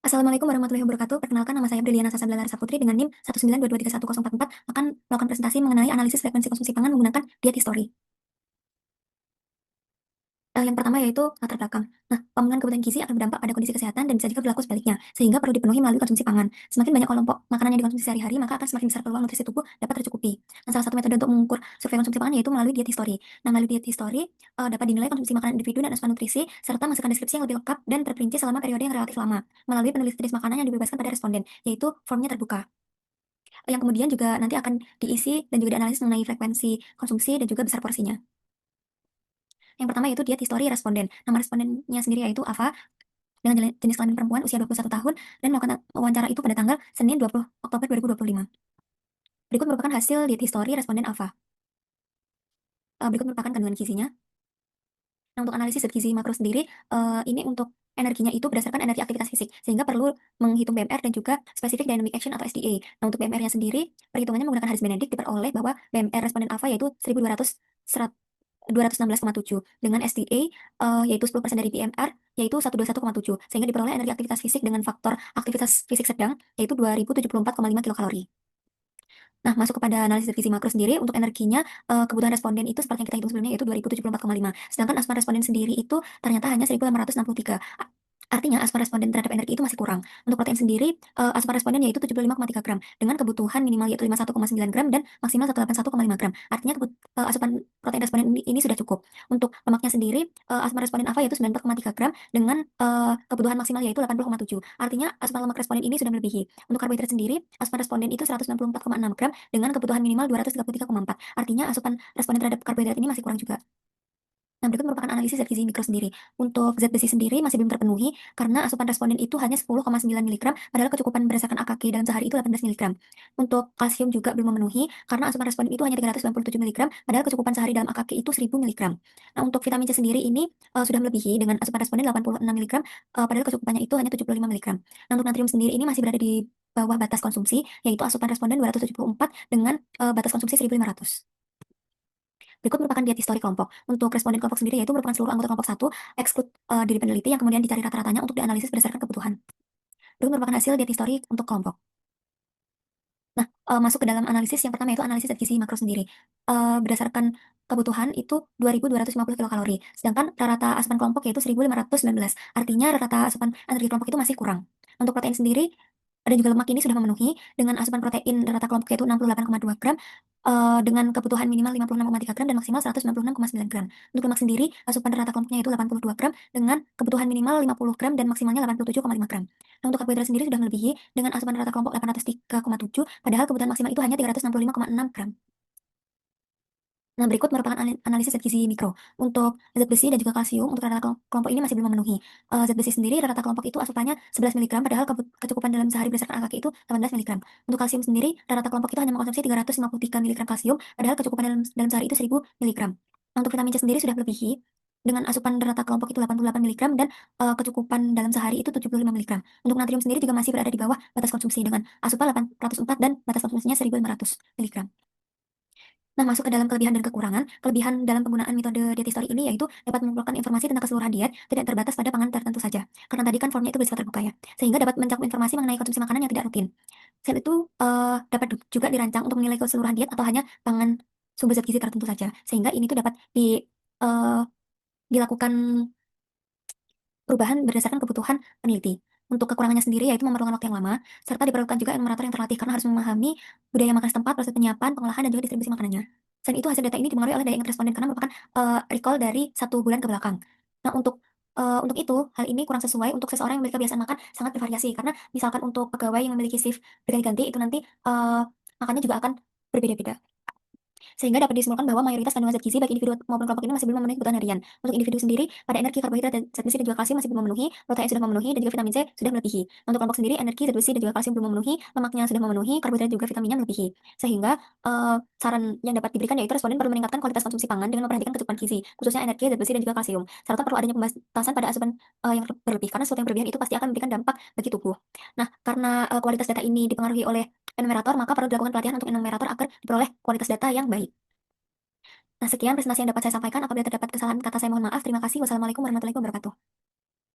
Assalamualaikum warahmatullahi wabarakatuh. Perkenalkan, nama saya Briliana Sasabila Larissa Putri dengan NIM 192231044 akan melakukan presentasi mengenai analisis frekuensi konsumsi pangan menggunakan diet history. Yang pertama yaitu latar belakang. Nah, pemenuhan kebutuhan gizi akan berdampak pada kondisi kesehatan dan bisa juga berlaku sebaliknya, sehingga perlu dipenuhi melalui konsumsi pangan. Semakin banyak kelompok makanan yang dikonsumsi sehari-hari, maka akan semakin besar peluang nutrisi tubuh dapat tercukupi. Nah, salah satu metode untuk mengukur survei konsumsi pangan yaitu melalui diet history. Nah, melalui diet history dapat dinilai konsumsi makanan individu dan asupan nutrisi, serta masukan deskripsi yang lebih lengkap dan terperinci selama periode yang relatif lama, melalui penulis jenis makanan yang dibebaskan pada responden, yaitu formnya terbuka. Yang kemudian juga nanti akan diisi dan juga dianalisis mengenai frekuensi konsumsi dan juga besar porsinya. Yang pertama yaitu diet history responden. Nama respondennya sendiri yaitu Ava dengan jenis kelamin perempuan usia 21 tahun dan melakukan wawancara itu pada tanggal Senin 20 Oktober 2025. Berikut merupakan hasil diet history responden Ava. Berikut merupakan kandungan gizinya. Nah, untuk analisis zat gizi makro sendiri, ini untuk energinya itu berdasarkan energi aktivitas fisik, sehingga perlu menghitung BMR dan juga Specific Dynamic Action atau SDA. Nah, untuk BMR-nya sendiri, perhitungannya menggunakan Harris Benedict diperoleh bahwa BMR responden alpha yaitu 1200 216,7 dengan SDA yaitu 10% dari BMR yaitu 121,7 sehingga diperoleh energi aktivitas fisik dengan faktor aktivitas fisik sedang yaitu 2074,5 kilokalori. Nah, masuk kepada analisis gizi makro sendiri, untuk energinya, kebutuhan responden itu seperti yang kita hitung sebelumnya yaitu 2074,5. Sedangkan asupan responden sendiri itu ternyata hanya 1863. Artinya asupan responden terhadap energi itu masih kurang. Untuk protein sendiri, asupan responden yaitu 75,3 gram dengan kebutuhan minimal yaitu 51,9 gram dan maksimal 181,5 gram. Artinya asupan protein responden ini sudah cukup. Untuk lemaknya sendiri, asupan responden AVA yaitu 94,3 gram dengan kebutuhan maksimal yaitu 80,7. Artinya asupan lemak responden ini sudah melebihi. Untuk karbohidrat sendiri, asupan responden itu 194,6 gram dengan kebutuhan minimal 233,4. Artinya asupan responden terhadap karbohidrat ini masih kurang juga. Nah, berikut merupakan analisis zat gizi mikro sendiri. Untuk zat besi sendiri masih belum terpenuhi karena asupan responden itu hanya 10,9 mg, padahal kecukupan berdasarkan AKG dalam sehari itu 18 mg. Untuk kalsium juga belum memenuhi karena asupan responden itu hanya 397 mg, padahal kecukupan sehari dalam AKG itu 1000 mg. Nah, untuk vitamin C sendiri ini sudah melebihi dengan asupan responden 86 mg, padahal kecukupannya itu hanya 75 mg. Nah, untuk natrium sendiri ini masih berada di bawah batas konsumsi, yaitu asupan responden 274 dengan batas konsumsi 1500. Berikut merupakan diet histori kelompok. Untuk responden kelompok sendiri yaitu merupakan seluruh anggota kelompok satu, exclude diri peneliti yang kemudian dicari rata-ratanya untuk dianalisis berdasarkan kebutuhan. Berikut merupakan hasil diet histori untuk kelompok. Nah, masuk ke dalam analisis yang pertama yaitu analisis zat gizi makro sendiri. Berdasarkan kebutuhan itu 2250 kilokalori, sedangkan rata-rata asupan kelompok yaitu 1519. Artinya rata-rata asupan energi kelompok itu masih kurang. Untuk protein sendiri dan juga lemak ini sudah memenuhi dengan asupan protein rata kelompok yaitu 68,2 gram dengan kebutuhan minimal 56,3 gram dan maksimal 196,9 gram. Untuk lemak sendiri, asupan rata kelompoknya itu 82 gram dengan kebutuhan minimal 50 gram dan maksimalnya 87,5 gram. Nah, untuk karbohidrat sendiri sudah melebihi dengan asupan rata kelompok 803,7, padahal kebutuhan maksimal itu hanya 365,6 gram. Nah, berikut merupakan analisis zat gizi mikro. Untuk zat besi dan juga kalsium, untuk rata kelompok ini masih belum memenuhi. Zat besi sendiri, rata kelompok itu asupannya 11 mg, padahal kecukupan dalam sehari berdasarkan AKG itu 18 mg. Untuk kalsium sendiri, rata kelompok itu hanya mengkonsumsi 353 mg kalsium, padahal kecukupan dalam sehari itu 1000 mg. Nah, untuk vitamin C sendiri sudah melebihi dengan asupan rata kelompok itu 88 mg dan kecukupan dalam sehari itu 75 mg. Untuk natrium sendiri juga masih berada di bawah batas konsumsi dengan asupan 804 dan batas konsumsinya 1500 mg. Nah, masuk ke dalam kelebihan dan kekurangan. Kelebihan dalam penggunaan metode diet history ini yaitu dapat mengumpulkan informasi tentang keseluruhan diet, tidak terbatas pada pangan tertentu saja. Karena tadi kan formnya itu bersifat terbuka ya, sehingga dapat mencakup informasi mengenai konsumsi makanan yang tidak rutin. Selain itu, dapat juga dirancang untuk menilai keseluruhan diet atau hanya pangan sumber zat gizi tertentu saja. Sehingga ini tuh dapat eh, dilakukan perubahan berdasarkan kebutuhan peneliti. Untuk kekurangannya sendiri yaitu memerlukan waktu yang lama, serta diperlukan juga enumerator yang terlatih karena harus memahami budaya makan setempat, proses penyiapan, pengolahan, dan juga distribusi makanannya. Selain itu, hasil data ini dipengaruhi oleh daya ingat responden karena merupakan recall dari 1 bulan ke belakang. Nah, untuk itu, hal ini kurang sesuai untuk seseorang yang memiliki kebiasaan makan sangat bervariasi karena misalkan untuk pegawai yang memiliki shift berganti-ganti itu nanti makannya juga akan berbeda-beda. Sehingga dapat disimpulkan bahwa mayoritas kandungan zat gizi baik individu maupun kelompok ini masih belum memenuhi kebutuhan harian. Untuk individu sendiri, pada energi, karbohidrat, dan zat besi dan juga kalsium masih belum memenuhi, protein sudah memenuhi, dan juga vitamin C sudah melebihi. Untuk kelompok sendiri, energi, zat besi, dan juga kalsium belum memenuhi, lemaknya sudah memenuhi, karbohidrat juga vitaminnya melebihi. Sehingga saran yang dapat diberikan yaitu responden perlu meningkatkan kualitas konsumsi pangan dengan memperhatikan kecukupan gizi, khususnya energi, zat besi, dan juga kalsium. Serta perlu adanya pembatasan pada asupan yang berlebih, karena sesuatu yang berlebihan itu pasti akan memberikan dampak bagi tubuh. Nah, karena kualitas data ini dipengaruhi oleh enumerator, maka perlu dilakukan pelatihan untuk enumerator agar diperoleh kualitas data yang baik. Nah, sekian presentasi yang dapat saya sampaikan. Apabila terdapat kesalahan kata, saya mohon maaf. Terima kasih. Wassalamualaikum warahmatullahi wabarakatuh.